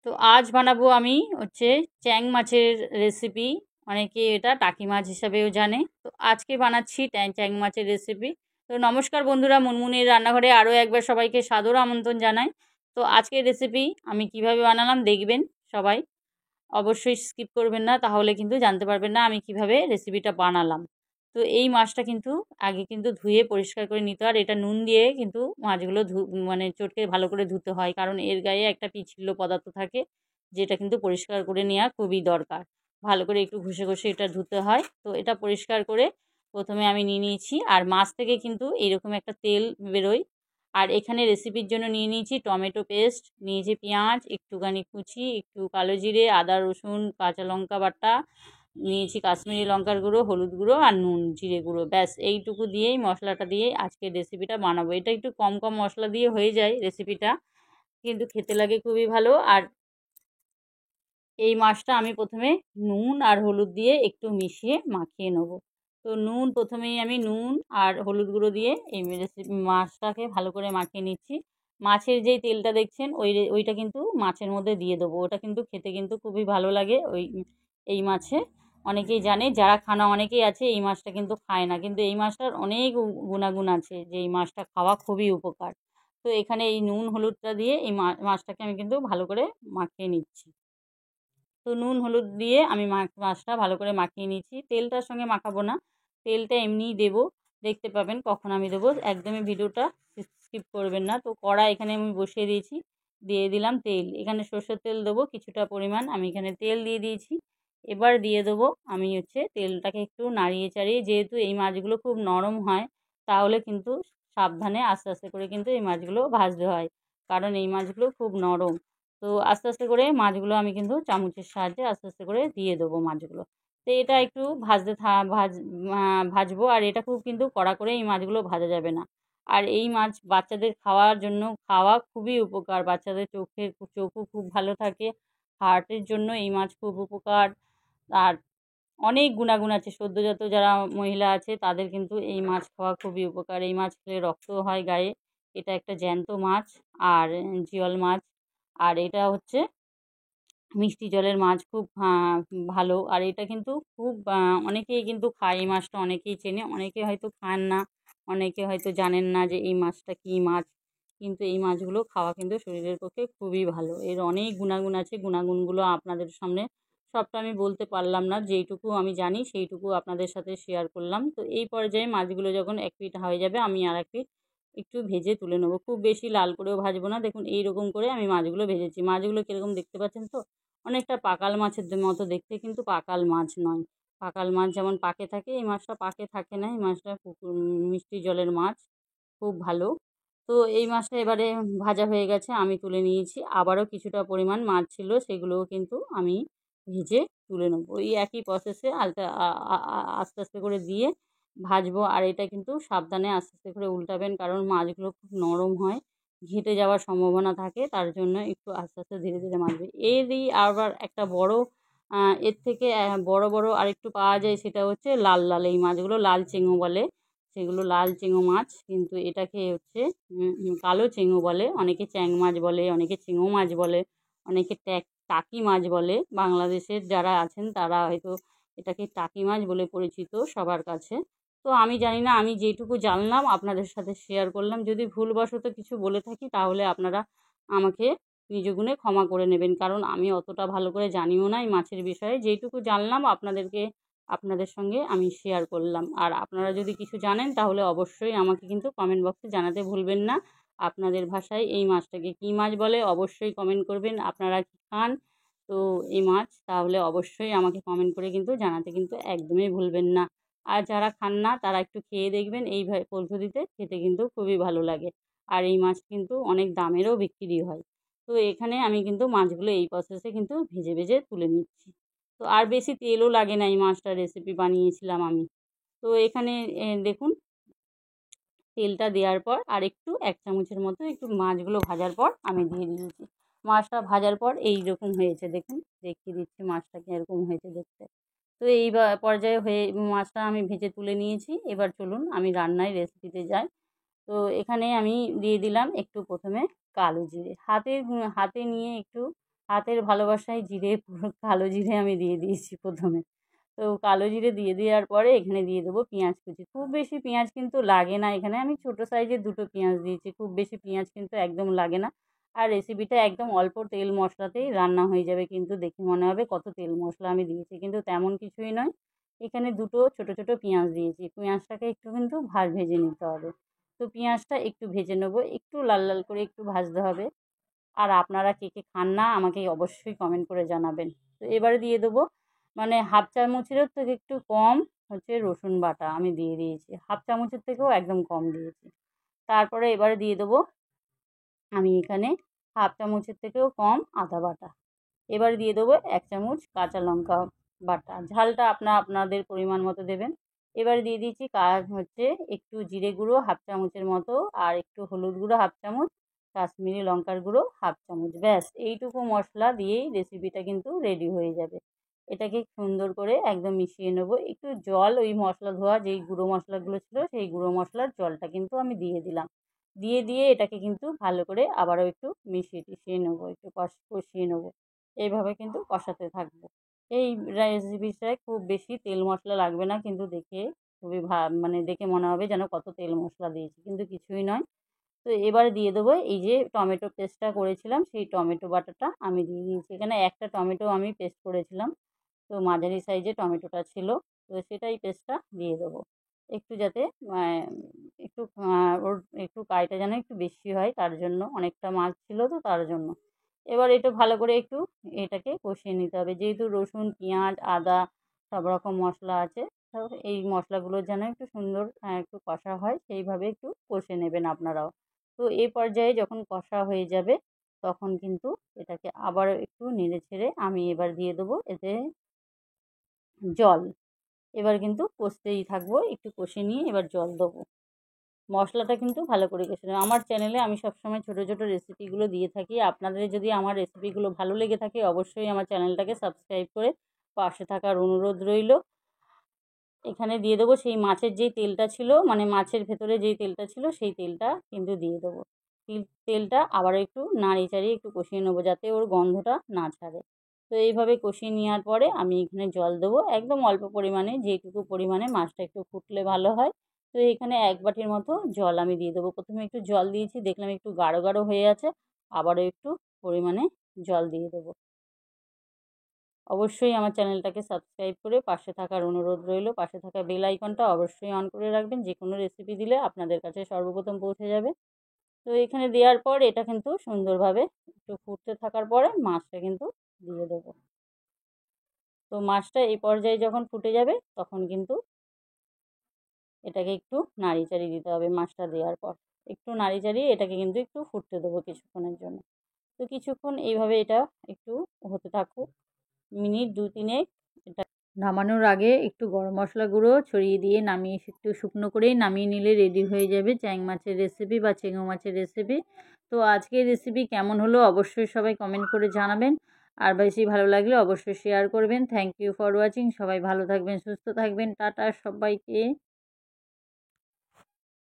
তো আজ বানাবো আমি হচ্ছে চ্যাং মাছের রেসিপি। অনেকে এটা টাকি মাছ হিসাবেও জানে। তো আজকে বানাচ্ছি চ্যাং মাছের রেসিপি। তো নমস্কার বন্ধুরা, মুনমুনির রান্নাঘরে আরও একবার সবাইকে সাদর আমন্ত্রণ জানাই। তো আজকের রেসিপি আমি কিভাবে বানালাম দেখবেন সবাই। অবশ্যই স্কিপ করবেন না, তাহলে কিন্তু জানতে পারবেন না আমি কিভাবে রেসিপিটা বানালাম। তো এই মাছটা কিন্তু আগে কিন্তু ধুয়ে পরিষ্কার করে নিতে হয়। আর এটা নুন দিয়ে কিন্তু মাছগুলো মানে চটকে ভালো করে ধুতে হয়, কারণ এর গায়ে একটা পিচ্ছিল পদার্থ থাকে, যেটা কিন্তু পরিষ্কার করে নেওয়া খুবই দরকার। ভালো করে একটু ঘষে ঘষে এটা ধুতে হয়। তো এটা পরিষ্কার করে প্রথমে আমি নিয়ে নিয়েছি। আর মাছ থেকে কিন্তু এইরকম একটা তেল বেরোয়। আর এখানে রেসিপির জন্য নিয়ে নিয়েছি টমেটো পেস্ট, নিয়েছি পেঁয়াজ, একটুখানি কুচি, একটু কালো জিরে, আদা রসুন কাঁচা লঙ্কা বাটা, নিয়েছি কাশ্মীরি লঙ্কার গুঁড়ো, হলুদ গুঁড়ো আর নুন, জিরে গুঁড়ো। ব্যাস এইটুকু দিয়েই মশলাটা দিয়ে আজকের রেসিপিটা বানাবো। এটা একটু কম কম মশলা দিয়ে হয়ে যায় রেসিপিটা, কিন্তু খেতে লাগে খুবই ভালো। আর এই মাছটা আমি প্রথমে নুন আর হলুদ দিয়ে একটু মিশিয়ে মাখিয়ে নেবো। তো প্রথমেই আমি নুন আর হলুদ গুঁড়ো দিয়ে এই মাছটাকে ভালো করে মাখিয়ে নিচ্ছি। মাছের যেই তেলটা দেখছেন ওইটা কিন্তু মাছের মধ্যে দিয়ে দেবো। ওটা কিন্তু খেতে কিন্তু খুবই ভালো লাগে এই মাছে। অনেকেই জানে, যারা খানা অনেকেই আছে এই মাছটা কিন্তু খায় না, কিন্তু এই মাছটার অনেক গুণাগুণ আছে, যে এই মাছটা খাওয়া খুবই উপকার। তো এখানে এই নুন হলুদটা দিয়ে এই মাছটাকে আমি কিন্তু ভালো করে মাখিয়ে নিচ্ছি। তো নুন হলুদ দিয়ে আমি মাছটা ভালো করে মাখিয়ে নিয়েছি। তেলটার সঙ্গে মাখাবো না, তেলটা এমনিই দেবো, দেখতে পাবেন কখন আমি দেবো। একদমই ভিডিওটা স্কিপ করবেন না। তো কড়া এখানে আমি বসিয়ে দিয়েছি, দিয়ে দিলাম তেল। এখানে সর্ষের তেল দেবো কিছুটা পরিমাণ, আমি এখানে তেল দিয়ে দিয়েছি। এবার দিয়ে দেবো আমি হচ্ছে তেলটাকে একটু নাড়িয়ে চাড়িয়ে, যেহেতু এই মাছগুলো খুব নরম হয়, তাহলে কিন্তু সাবধানে আস্তে আস্তে করে কিন্তু এই মাছগুলো ভাজতে হয়, কারণ এই মাছগুলো খুব নরম। তো আস্তে আস্তে করে মাছগুলো আমি কিন্তু চামচের সাহায্যে আস্তে আস্তে করে দিয়ে দেবো মাছগুলো। তো এটা একটু ভাজবো। আর এটা খুব কিন্তু কড়া করে এই মাছগুলো ভাজা যাবে না। আর এই মাছ বাচ্চাদের খাওয়ার জন্য খাওয়া খুবই উপকার, বাচ্চাদের চোখও খুব ভালো থাকে। হার্টের জন্য এই মাছ খুব উপকার। আর অনেক গুণাগুণ আছে, সদ্যোজাত যারা মহিলা আছে তাদের কিন্তু এই মাছ খাওয়া খুবই উপকার। এই মাছ খেলে রক্ত হয় গায়ে। এটা একটা জ্যান্ত মাছ, আর জিওল মাছ। আর এটা হচ্ছে মিষ্টি জলের মাছ, খুব ভালো। আর এটা কিন্তু খুব অনেকেই কিন্তু খায় এই মাছটা, অনেকেই চেনে, অনেকে হয়তো খান না, অনেকে হয়তো জানেন না যে এই মাছটা কী মাছ। কিন্তু এই মাছগুলো খাওয়া কিন্তু শরীরের পক্ষে খুবই ভালো। এর অনেক গুণাগুণ আছে, গুণাগুণগুলো আপনাদের সামনে সবটা আমি বলতে পারলাম না, যেইটুকু আমি জানি সেইটুকু আপনাদের সাথে শেয়ার করলাম। তো এই পর্যায়ে মাছগুলো যখন এক পিঠ হয়ে যাবে, আমি আর এক পিঠ একটু ভেজে তুলে নেবো। খুব বেশি লাল করেও ভাজবো না। দেখুন এইরকম করে আমি মাছগুলো ভেজেছি। মাছগুলো কীরকম দেখতে পাচ্ছেন তো, অনেকটা পাকাল মাছের মতো দেখতে, কিন্তু পাকাল মাছ নয়। পাকাল মাছ যেমন পাকে থাকে, এই মাছটা পাকে থাকে না। এই মাছটা মিষ্টি জলের মাছ, খুব ভালো। তো এই মাছটা এবারে ভাজা হয়ে গেছে, আমি তুলে নিয়েছি। আবারও কিছুটা পরিমাণ মাছ ছিল, সেগুলোও কিন্তু আমি ভেজে তুলে নেবো। এই একই প্রসেসে আস্তে আস্তে করে দিয়ে ভাজবো। আর এটা কিন্তু সাবধানে আস্তে আস্তে করে উল্টাবেন, কারণ মাছগুলো খুব নরম হয়, ঘেঁটে যাওয়ার সম্ভাবনা থাকে, তার জন্য একটু আস্তে আস্তে ধীরে ধীরে মাছবে। এরই আবার একটা বড় এর থেকে বড় বড় আরেকটু পাওয়া যায়, সেটা হচ্ছে লাল লাল এই মাছগুলো, লাল চেঙো বলে সেগুলো, লাল চেঙো মাছ। কিন্তু এটাকে হচ্ছে কালো চেঙো বলে, অনেকে চ্যাং মাছ বলে, অনেকে চেঙো মাছ বলে, অনেকে টাকি মাছ বলে। বাংলাদেশের যারা আছেন তারা হয়তো এটাকে টাকি মাছ বলে পরিচিত সবার কাছে। তো আমি জানি না, আমি যেটুকু জানলাম আপনাদের সাথে শেয়ার করলাম। যদি ভুলবশত কিছু বলে থাকি তাহলে আপনারা আমাকে নিজ গুণে ক্ষমা করে নেবেন, কারণ আমি অতটা ভালো করে জানিও না এই মাছের বিষয়ে। যেইটুকু জানলাম আপনাদের সঙ্গে আমি শেয়ার করলাম। আর আপনারা যদি কিছু জানেন তাহলে অবশ্যই আমাকে কিন্তু কমেন্ট বক্সে জানাতে ভুলবেন না। আপনাদের ভাষায় এই মাছটাকে কী মাছ বলে অবশ্যই কমেন্ট করবেন। আপনারা কি খান তো এই মাছ, তাহলে অবশ্যই আমাকে কমেন্ট করে কিন্তু জানাতে কিন্তু একদমই ভুলবেন না। আর যারা খান না তারা একটু খেয়ে দেখবেন, এই পদ্ধতিতে খেতে কিন্তু খুবই ভালো লাগে। আর এই মাছ কিন্তু অনেক দামেরও বিক্রি হয়। তো এখানে আমি কিন্তু মাছগুলো এই প্রসেসে কিন্তু ভেজে ভেজে তুলে নিচ্ছি। তো আর বেশি তেলও লাগে না, এই মাছটার রেসিপি বানিয়েছিলাম আমি। তো এখানে দেখুন তেলটা দেওয়ার পর আর একটু ১ চামচের মতো একটু মাছগুলো ভাজার পর আমি দিয়ে দিয়েছি। মাছটা ভাজার পর এইরকম হয়েছে দেখুন, দেখিয়ে দিচ্ছি মাছটা কীরকম হয়েছে দেখতে। তো এই পর্যায়ে মাছটা আমি ভেজে তুলে নিয়েছি। এবার চলুন আমি রান্নায় রেসিপিতে যাই। তো এখানে আমি দিয়ে দিলাম একটু প্রথমে কালো জিরে। হাতে নিয়ে একটু হাতের ভালোবাসায় জিরে পুরো কালো জিরে আমি দিয়ে দিয়েছি প্রথমে। তো কালো জিরে দিয়ে দেওয়ার পরে এখানে দিয়ে দেবো পেঁয়াজ কুচি। খুব বেশি পেঁয়াজ কিন্তু লাগে না এখানে, আমি ছোটো সাইজের 2টো পেঁয়াজ দিয়েছি, খুব বেশি পেঁয়াজ কিন্তু একদম লাগে না। আর রেসিপিটা একদম অল্প তেল মশলাতেই রান্না হয়ে যাবে, কিন্তু দেখে মনে হবে কত তেল মশলা আমি দিয়েছি, কিন্তু তেমন কিছুই নয়। এখানে 2টো ছোটো ছোটো পেঁয়াজ দিয়েছি, পেঁয়াজটাকে একটু কিন্তু ভেজে নিতে হবে। তো পেঁয়াজটা একটু ভেজে নেবো, একটু লাল লাল করে একটু ভাজতে হবে। আর আপনারা কে কে খান না আমাকে অবশ্যই কমেন্ট করে জানাবেন। তো এবারে দিয়ে দেবো মানে হাফ চামচেরও থেকে একটু কম হচ্ছে রসুন বাটা আমি দিয়ে দিয়েছি, হাফ চামচের থেকেও একদম কম দিয়েছি। তারপরে এবারে দিয়ে দেবো আমি এখানে হাফ চামচের থেকেও কম আদা বাটা। এবারে দিয়ে দেবো 1 চামচ কাঁচা লঙ্কা বাটা, ঝালটা আপনাদের পরিমাণ মতো দেবেন। এবারে দিয়ে দিয়েছি হচ্ছে একটু জিরে গুঁড়ো হাফ চামচের মতো, আর একটু হলুদ গুঁড়ো হাফ চামচ, কাশ্মীরি লঙ্কার গুঁড়ো হাফ চামচ। ব্যাস এইটুকু মশলা দিয়েই রেসিপিটা কিন্তু রেডি হয়ে যাবে। এটাকে সুন্দর করে একদম মিশিয়ে নেবো। একটু জল ওই মশলা ধোয়া যেই গুঁড়ো মশলাগুলো ছিল সেই গুঁড়ো মশলার জলটা কিন্তু আমি দিয়ে দিলাম। দিয়ে এটাকে কিন্তু ভালো করে আবারও একটু মিশিয়ে টিশিয়ে নেবো, একটু কষিয়ে নেবো। এইভাবে কিন্তু কষাতে থাকবো। এই রেসিপিটায় খুব বেশি তেল মশলা লাগবে না, কিন্তু দেখে খুবই মানে দেখে মনে হবে যেন কত তেল মশলা দিয়েছি, কিন্তু কিছুই নয়। তো এবারে দিয়ে দেবো এই যে টমেটো পেস্টটা করেছিলাম সেই টমেটো বাটাটা আমি দিয়ে দিয়েছি। এখানে একটা টমেটো আমি পেস্ট করেছিলাম, তো মাঝারি সাইজের টমেটোটা ছিল, তো সেটাই পেস্টটা দিয়ে দেবো। একটু যাতে একটু ওর একটু কাইটা যেন একটু বেশি হয়, তার জন্য অনেকটা মাছ ছিল তো তার জন্য। এবার এটা ভালো করে একটু এটাকে কষিয়ে নিতে হবে, যেহেতু রসুন পেঁয়াজ আদা সব রকম মশলা আছে। তো এই মশলাগুলো যেন একটু সুন্দর একটু কষা হয় সেইভাবে একটু কষে নেবেন আপনারাও। তো এই পর্যায়ে যখন কষা হয়ে যাবে তখন কিন্তু এটাকে আবারও একটু নেড়ে ছেড়ে আমি এবার দিয়ে দেবো এতে জল। এবার কিন্তু কষতেই থাকবো, একটু কষে নিয়ে এবার জল দেবো। মশলাটা কিন্তু ভালো করে কষে নেবো। আমার চ্যানেলে আমি সবসময় ছোটো ছোটো রেসিপিগুলো দিয়ে থাকি। আপনাদের যদি আমার রেসিপিগুলো ভালো লেগে থাকে অবশ্যই আমার চ্যানেলটাকে সাবস্ক্রাইব করে পাশে থাকার অনুরোধ রইল। এখানে দিয়ে দেবো সেই মাছের যেই তেলটা ছিল, মানে মাছের ভেতরে যেই তেলটা ছিল সেই তেলটা কিন্তু দিয়ে দেবো। তেলটা আবারও একটু নাড়িয়ে চাড়িয়ে একটু কষিয়ে নেবো যাতে ওর গন্ধটা না ছাড়ে। তো এইভাবে কষিয়ে নেওয়ার পরে আমি এখানে জল দেবো একদম অল্প পরিমাণে, যেটুকু পরিমাণে মাছটা একটু ফুটলে ভালো হয়। তো এখানে 1 বাটির মতো জল আমি দিয়ে দেবো। প্রথমে একটু জল দিয়েছি, দেখলাম একটু গাঢ় গাঢ় হয়ে আছে, আবারও একটু পরিমাণে জল দিয়ে দেবো। অবশ্যই আমার চ্যানেলটাকে সাবস্ক্রাইব করে পাশে থাকার অনুরোধ রইল। পাশে থাকা বেল আইকনটা অবশ্যই অন করে রাখবেন, যে কোনো রেসিপি দিলে আপনাদের কাছে সর্বপ্রথম পৌঁছে যাবে। তো এখানে দেওয়ার পর এটা কিন্তু সুন্দরভাবে একটু ফুটতে থাকার পরে মাছটা কিন্তু দিয়ে দেবো। তো মাছটা এই পর্যায়ে যখন ফুটে যাবে তখন কিন্তু এটাকে একটু নাড়িয়ে চাড়িয়ে দিতে হবে। মাছটা দেওয়ার পর একটু নাড়িয়ে চাড়িয়ে এটাকে কিন্তু একটু ফুটতে দেবো কিছুক্ষণের জন্য। তো কিছুক্ষণ এইভাবে এটা একটু হতে থাকুক, মিনিট 2-3 এটা নামানোর আগে একটু গরম মশলা গুঁড়ো ছড়িয়ে দিয়ে নামিয়ে একটু শুকনো করেই নামিয়ে নিলে রেডি হয়ে যাবে চ্যাং মাছের রেসিপি বা চেঙো মাছের রেসিপি। তো আজকের রেসিপি কেমন হলো অবশ্যই সবাই কমেন্ট করে জানাবেন, আর বেশি ভালো লাগলে অবশ্যই শেয়ার করবেন। Thank you for watching. সবাই ভালো থাকবেন, সুস্থ থাকবেন। টাটা সবাইকে।